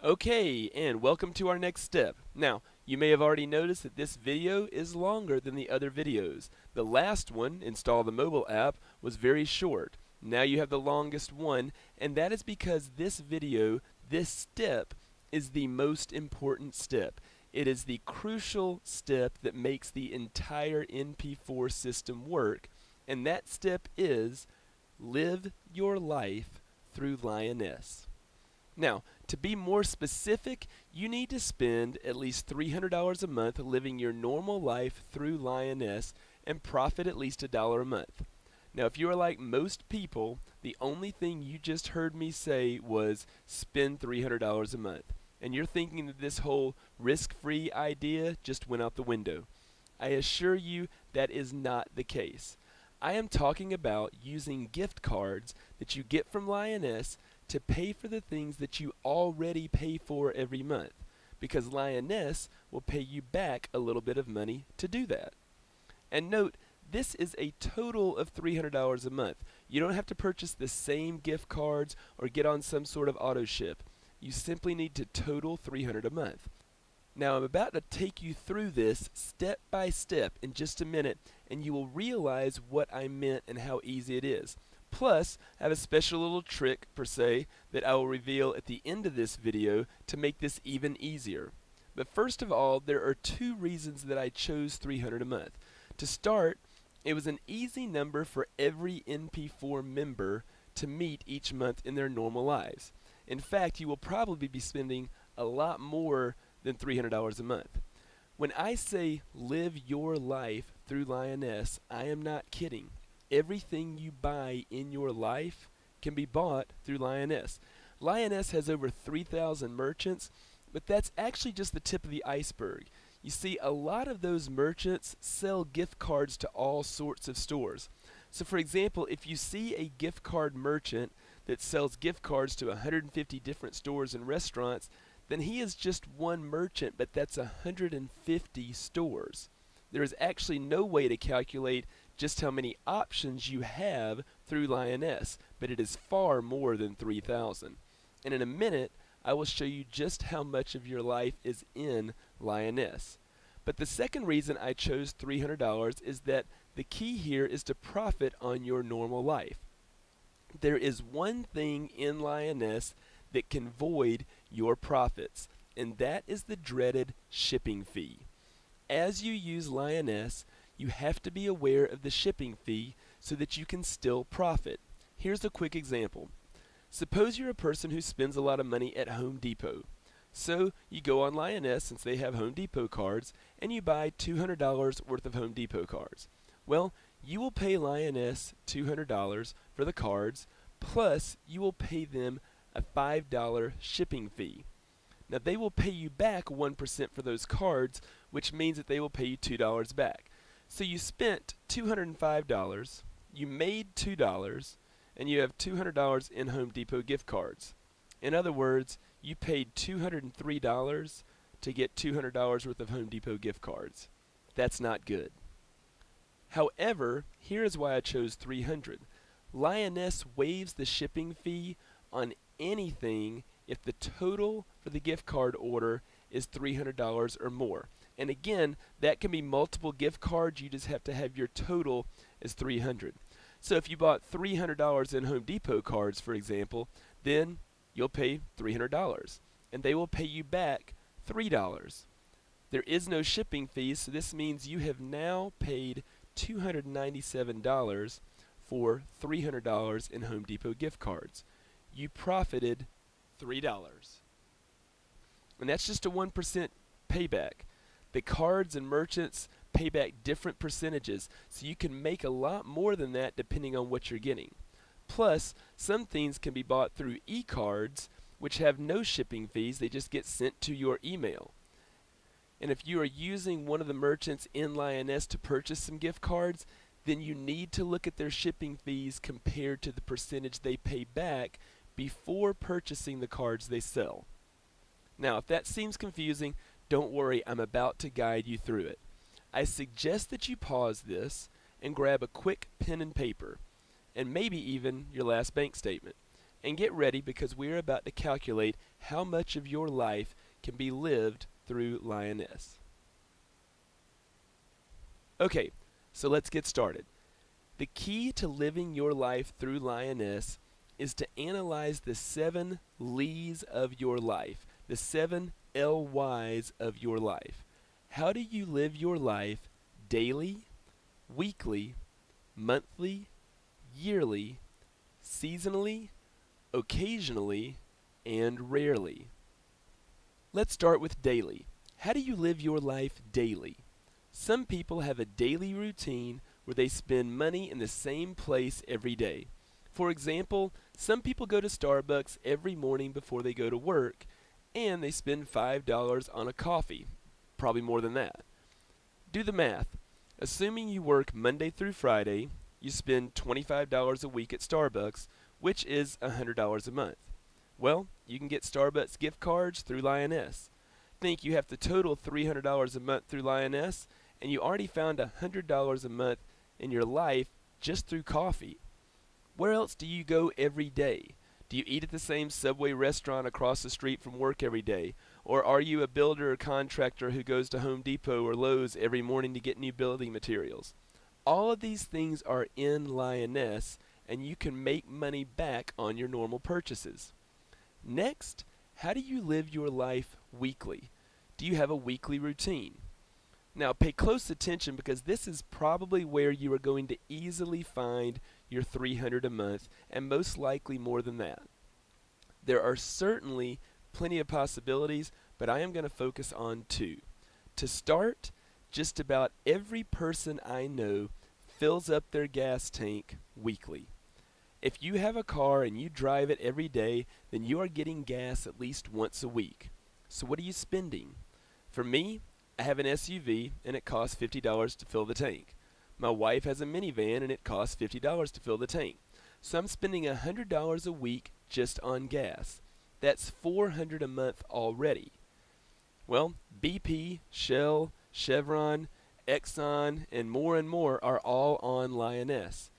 Okay, and welcome to our next step. Now, you may have already noticed that this video is longer than the other videos. The last one, Install the Mobile app, was very short. Now you have the longest one, and that is because this video, this step, is the most important step. It is the crucial step that makes the entire NP4 system work, and that step is live your life through Lyoness. Now, to be more specific, you need to spend at least $300 a month living your normal life through Lyoness and profit at least $1 a month. Now, if you are like most people, the only thing you just heard me say was spend $300 a month. And you're thinking that this whole risk-free idea just went out the window. I assure you that is not the case. I am talking about using gift cards that you get from Lyoness to pay for the things that you already pay for every month, because Lyoness will pay you back a little bit of money to do that. And note, this is a total of $300 a month. You don't have to purchase the same gift cards or get on some sort of auto ship. You simply need to total $300 a month. Now I'm about to take you through this step by step in just a minute, and you will realize what I meant and how easy it is. Plus, I have a special little trick, per se, that I will reveal at the end of this video to make this even easier. But first of all, there are two reasons that I chose $300 a month. To start, it was an easy number for every NP4 member to meet each month in their normal lives. In fact, you will probably be spending a lot more than $300 a month. When I say live your life through Lyoness, I am not kidding. Everything you buy in your life can be bought through Lyoness. Lyoness has over 3,000 merchants, but that's actually just the tip of the iceberg. You see, a lot of those merchants sell gift cards to all sorts of stores. So for example, if you see a gift card merchant that sells gift cards to 150 different stores and restaurants, then he is just one merchant, but that's 150 stores. There is actually no way to calculate just how many options you have through Lyoness, but it is far more than 3,000. And in a minute, I will show you just how much of your life is in Lyoness. But the second reason I chose $300 is that the key here is to profit on your normal life. There is one thing in Lyoness that can void your profits, and that is the dreaded shipping fee. As you use Lyoness, you have to be aware of the shipping fee so that you can still profit. Here's a quick example. Suppose you're a person who spends a lot of money at Home Depot. So you go on Lyoness, since they have Home Depot cards, and you buy $200 worth of Home Depot cards. Well, you will pay Lyoness $200 for the cards, plus you will pay them a $5 shipping fee. Now they will pay you back 1% for those cards, which means that they will pay you $2 back. So you spent $205, you made $2, and you have $200 in Home Depot gift cards. In other words, you paid $203 to get $200 worth of Home Depot gift cards. That's not good. However, here is why I chose $300. Lyoness waives the shipping fee on anything if the total for the gift card order is $300 or more. And again, that can be multiple gift cards. You just have to have your total as $300. So if you bought $300 in Home Depot cards, for example, then you'll pay $300, and they will pay you back $3. There is no shipping fee, so this means you have now paid $297 for $300 in Home Depot gift cards. You profited $3. And that's just a 1% payback. The cards and merchants pay back different percentages, so you can make a lot more than that depending on what you're getting. Plus, some things can be bought through e-cards, which have no shipping fees. They just get sent to your email. And if you are using one of the merchants in Lyoness to purchase some gift cards, then you need to look at their shipping fees compared to the percentage they pay back before purchasing the cards they sell. Now, if that seems confusing, don't worry, I'm about to guide you through it. I suggest that you pause this and grab a quick pen and paper, and maybe even your last bank statement. And get ready because we're about to calculate how much of your life can be lived through Lyoness. Okay, so let's get started. The key to living your life through Lyoness is to analyze the 7 L's of your life, the 7 LYs of your life. How do you live your life daily, weekly, monthly, yearly, seasonally, occasionally, and rarely? Let's start with daily. How do you live your life daily? Some people have a daily routine where they spend money in the same place every day. For example, some people go to Starbucks every morning before they go to work, and they spend $5 on a coffee, probably more than that. Do the math. Assuming you work Monday through Friday, you spend $25 a week at Starbucks, which is $100 a month. Well, you can get Starbucks gift cards through Lyoness. Think you have to total $300 a month through Lyoness, and you already found $100 a month in your life just through coffee. Where else do you go every day? Do you eat at the same Subway restaurant across the street from work every day? Or are you a builder or contractor who goes to Home Depot or Lowe's every morning to get new building materials? All of these things are in Lyoness, and you can make money back on your normal purchases. Next, how do you live your life weekly? Do you have a weekly routine? Now pay close attention because this is probably where you are going to easily find your $300 a month, and most likely more than that. There are certainly plenty of possibilities, but I am going to focus on 2. To start, just about every person I know fills up their gas tank weekly. If you have a car and you drive it every day, then you are getting gas at least once a week. So what are you spending? For me, I have an SUV and it costs $50 to fill the tank. My wife has a minivan and it costs $50 to fill the tank. So I'm spending $100 a week just on gas. That's $400 a month already. Well, BP, Shell, Chevron, Exxon, and more are all on Lyoness.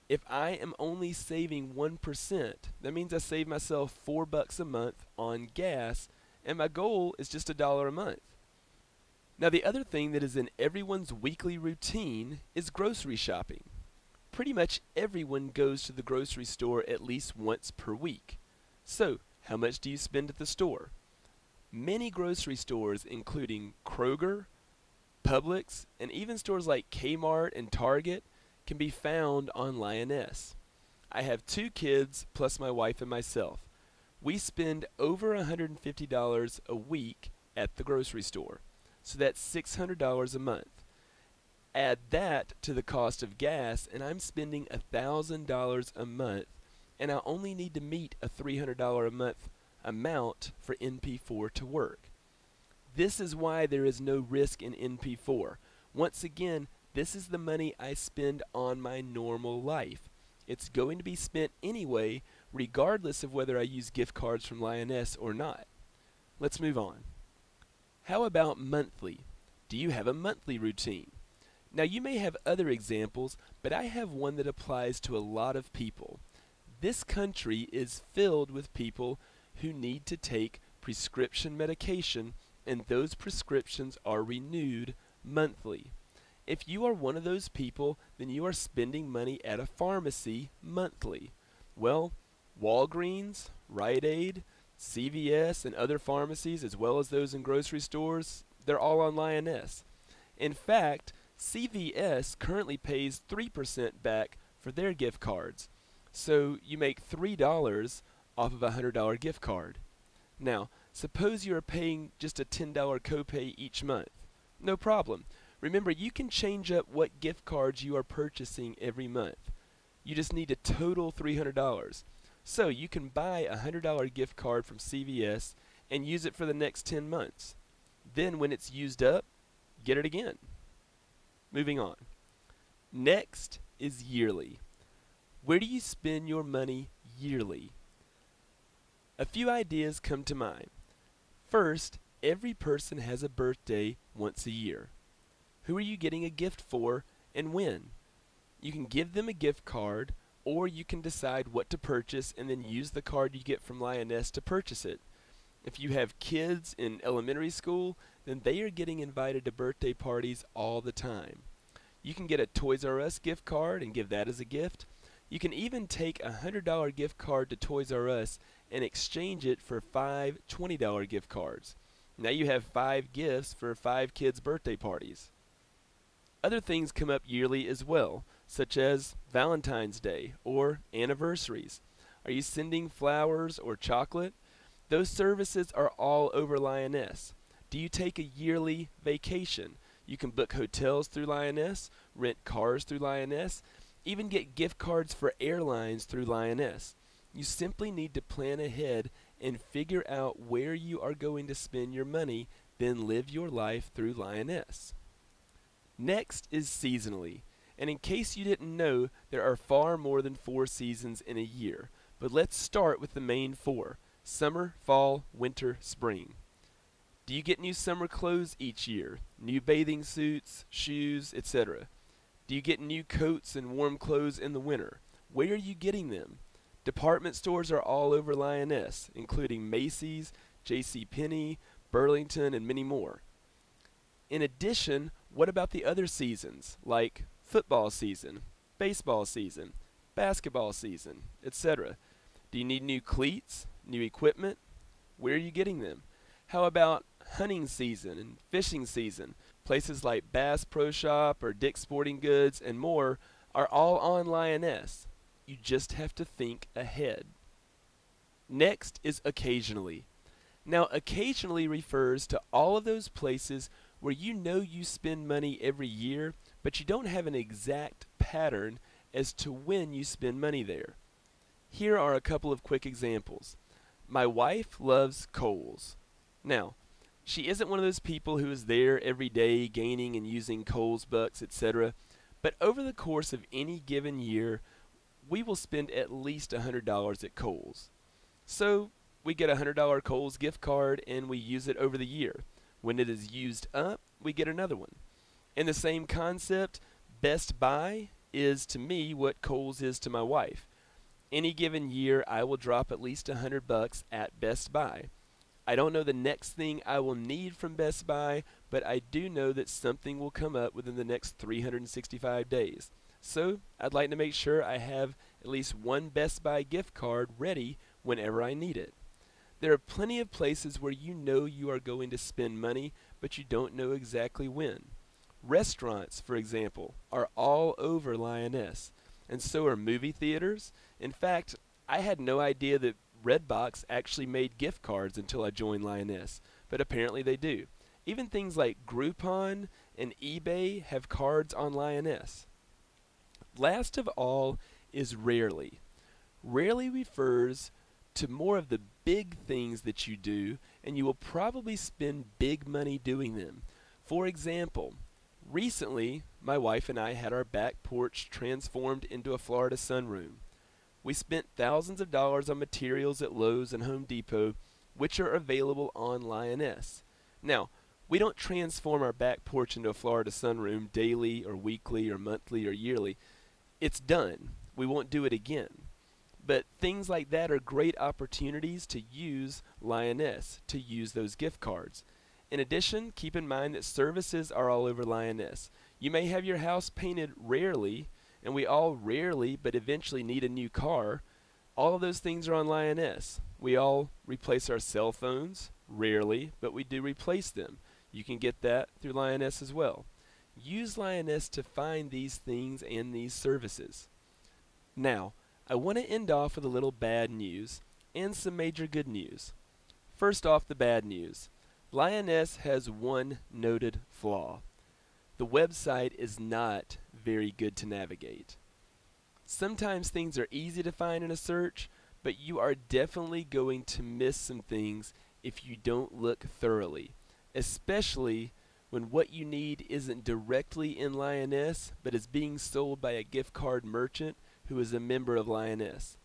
If I am only saving 1%, that means I save myself $4 a month on gas, and my goal is just $1 a month. Now the other thing that is in everyone's weekly routine is grocery shopping. Pretty much everyone goes to the grocery store at least once per week. So, how much do you spend at the store? Many grocery stores, including Kroger, Publix, and even stores like Kmart and Target, can be found on Lyoness. I have 2 kids plus my wife and myself. We spend over $150 a week at the grocery store. So that's $600 a month. Add that to the cost of gas, and I'm spending $1,000 a month, and I only need to meet a $300 a month amount for NP4 to work. This is why there is no risk in NP4. Once again, this is the money I spend on my normal life. It's going to be spent anyway, regardless of whether I use gift cards from Lyoness or not. Let's move on. How about monthly? Do you have a monthly routine? Now you may have other examples, but I have one that applies to a lot of people. This country is filled with people who need to take prescription medication, and those prescriptions are renewed monthly. If you are one of those people, then you are spending money at a pharmacy monthly. Well, Walgreens, Rite Aid, CVS, and other pharmacies, as well as those in grocery stores, they're all on Lyoness. In fact, CVS currently pays 3% back for their gift cards. So you make $3 off of a $100 gift card. Now, suppose you are paying just a $10 copay each month. No problem. Remember, you can change up what gift cards you are purchasing every month. You just need to total $300. So you can buy a $100 gift card from CVS and use it for the next 10 months. Then when it's used up, get it again. Moving on. Next is yearly. Where do you spend your money yearly? A few ideas come to mind. First, every person has a birthday once a year. Who are you getting a gift for and when? You can give them a gift card, or you can decide what to purchase and then use the card you get from Lyoness to purchase it. If you have kids in elementary school, then they are getting invited to birthday parties all the time. You can get a Toys R Us gift card and give that as a gift. You can even take a $100 gift card to Toys R Us and exchange it for 5 $20 gift cards. Now you have 5 gifts for 5 kids' birthday parties. Other things come up yearly as well, such as Valentine's Day or anniversaries. Are you sending flowers or chocolate? Those services are all over Lyoness. Do you take a yearly vacation? You can book hotels through Lyoness, rent cars through Lyoness, even get gift cards for airlines through Lyoness. You simply need to plan ahead and figure out where you are going to spend your money, then live your life through Lyoness. Next is seasonally. And in case you didn't know, there are far more than 4 seasons in a year. But let's start with the main 4. Summer, fall, winter, spring. Do you get new summer clothes each year? New bathing suits, shoes, etc.? Do you get new coats and warm clothes in the winter? Where are you getting them? Department stores are all over Lyoness, including Macy's, JCPenney, Burlington, and many more. In addition, what about the other seasons, like football season, baseball season, basketball season, etc.? Do you need new cleats, new equipment? Where are you getting them? How about hunting season and fishing season? Places like Bass Pro Shop or Dick's Sporting Goods and more are all on Lyoness. You just have to think ahead. Next is occasionally. Now, occasionally refers to all of those places where you know you spend money every year, but you don't have an exact pattern as to when you spend money there. Here are a couple of quick examples. My wife loves Kohl's. Now, she isn't one of those people who is there every day gaining and using Kohl's bucks, etc., but over the course of any given year, we will spend at least $100 at Kohl's. So, we get a $100 Kohl's gift card and we use it over the year. When it is used up, we get another one. In the same concept, Best Buy is to me what Kohl's is to my wife. Any given year, I will drop at least $100 at Best Buy. I don't know the next thing I will need from Best Buy, but I do know that something will come up within the next 365 days. So, I'd like to make sure I have at least one Best Buy gift card ready whenever I need it. There are plenty of places where you know you are going to spend money, but you don't know exactly when. Restaurants, for example, are all over Lyoness, and so are movie theaters. In fact, I had no idea that Redbox actually made gift cards until I joined Lyoness, but apparently they do. Even things like Groupon and eBay have cards on Lyoness. Last of all is rarely. Rarely refers to more of the big things that you do, and you will probably spend big money doing them. For example, recently my wife and I had our back porch transformed into a Florida sunroom. We spent thousands of dollars on materials at Lowe's and Home Depot, which are available on Lyoness. Now, we don't transform our back porch into a Florida sunroom daily or weekly or monthly or yearly. It's done. We won't do it again. But things like that are great opportunities to use Lyoness, to use those gift cards. In addition, keep in mind that services are all over Lyoness. You may have your house painted rarely, and we all rarely but eventually need a new car. All of those things are on Lyoness. We all replace our cell phones, rarely, but we do replace them. You can get that through Lyoness as well. Use Lyoness to find these things and these services. Now, I want to end off with a little bad news and some major good news. First off, the bad news. Lyoness has one noted flaw. The website is not very good to navigate. Sometimes things are easy to find in a search, but you are definitely going to miss some things if you don't look thoroughly, especially when what you need isn't directly in Lyoness, but is being sold by a gift card merchant who is a member of Lyoness.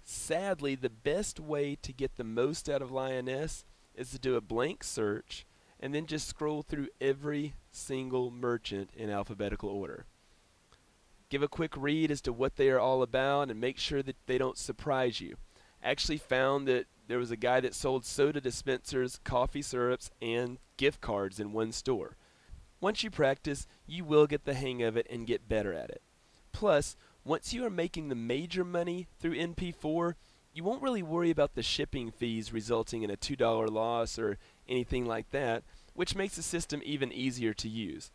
Sadly, the best way to get the most out of Lyoness is to do a blank search and then just scroll through every single merchant in alphabetical order. Give a quick read as to what they are all about and make sure that they don't surprise you. I actually found that there was a guy that sold soda dispensers, coffee syrups, and gift cards in one store. Once you practice, you will get the hang of it and get better at it. Plus, once you are making the major money through NP4, you won't really worry about the shipping fees resulting in a $2 loss or anything like that, which makes the system even easier to use.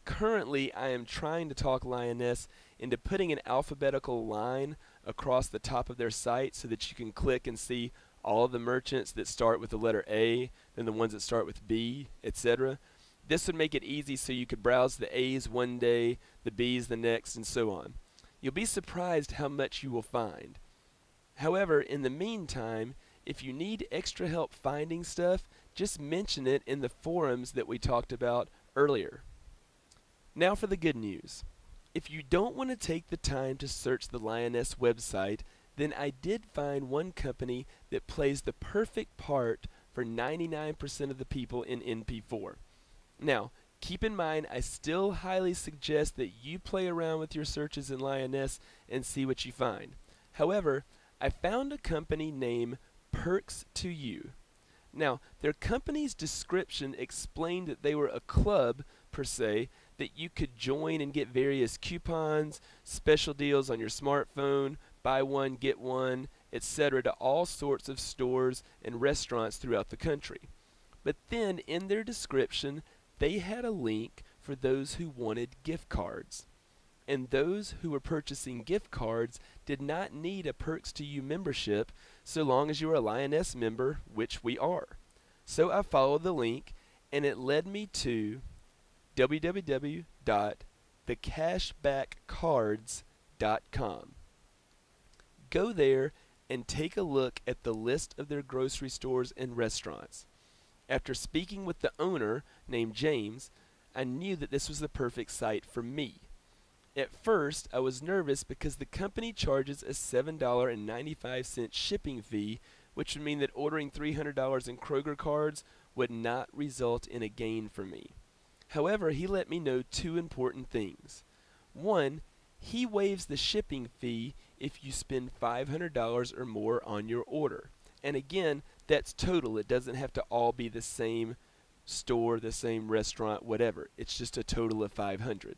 Currently, I am trying to talk Lyoness into putting an alphabetical line across the top of their site so that you can click and see all of the merchants that start with the letter A, then the ones that start with B, etc. This would make it easy so you could browse the A's one day, the B's the next, and so on. You'll be surprised how much you will find. However, in the meantime, if you need extra help finding stuff, just mention it in the forums that we talked about earlier. Now for the good news. If you don't want to take the time to search the Lyoness website, then I did find one company that plays the perfect part for 99% of the people in NP4. Now, keep in mind, I still highly suggest that you play around with your searches in Lyoness and see what you find. However, I found a company named Perks2U. Now, their company's description explained that they were a club, per se, that you could join and get various coupons, special deals on your smartphone, buy one, get one, etc. to all sorts of stores and restaurants throughout the country. But then, in their description, they had a link for those who wanted gift cards. And those who were purchasing gift cards did not need a Perks2U membership so long as you were a Lyoness member, which we are. So I followed the link, and it led me to www.thecashbackcards.com. Go there and take a look at the list of their grocery stores and restaurants. After speaking with the owner, named James, I knew that this was the perfect site for me. At first, I was nervous because the company charges a $7.95 shipping fee, which would mean that ordering $300 in Kroger cards would not result in a gain for me. However, he let me know two important things. One, he waives the shipping fee if you spend $500 or more on your order. And again, that's total. It doesn't have to all be the same store, the same restaurant, whatever. It's just a total of $500.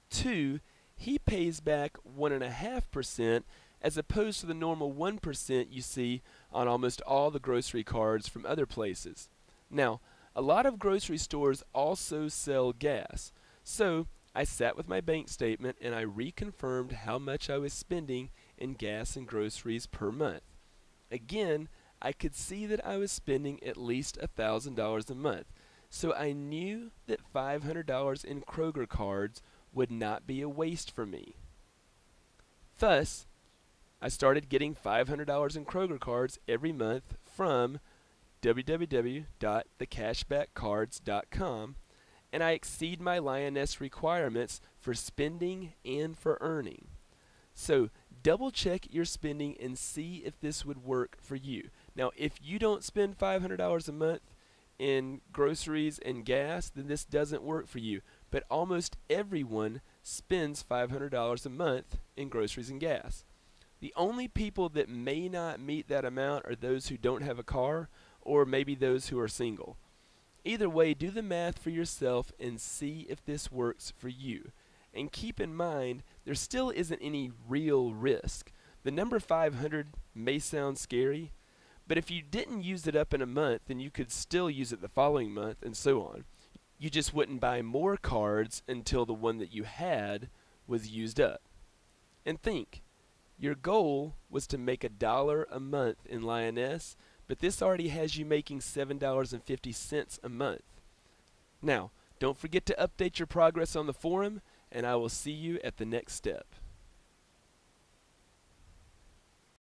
Two, he pays back 1.5% as opposed to the normal 1% you see on almost all the grocery cards from other places. Now, a lot of grocery stores also sell gas, so I sat with my bank statement and I reconfirmed how much I was spending in gas and groceries per month. Again, I could see that I was spending at least $1,000 a month, so I knew that $500 in Kroger cards would not be a waste for me. Thus, I started getting $500 in Kroger cards every month from www.thecashbackcards.com, and I exceed my Lyoness requirements for spending and for earning. So double check your spending and see if this would work for you. Now, if you don't spend $500 a month in groceries and gas, then this doesn't work for you. But almost everyone spends $500 a month in groceries and gas. The only people that may not meet that amount are those who don't have a car, or maybe those who are single. Either way, do the math for yourself and see if this works for you. And keep in mind, there still isn't any real risk. The number 500 may sound scary, but if you didn't use it up in a month, then you could still use it the following month, and so on. You just wouldn't buy more cards until the one that you had was used up. And think, your goal was to make $1 a month in Lyoness, but this already has you making $7.50 a month. Now, don't forget to update your progress on the forum, and I will see you at the next step.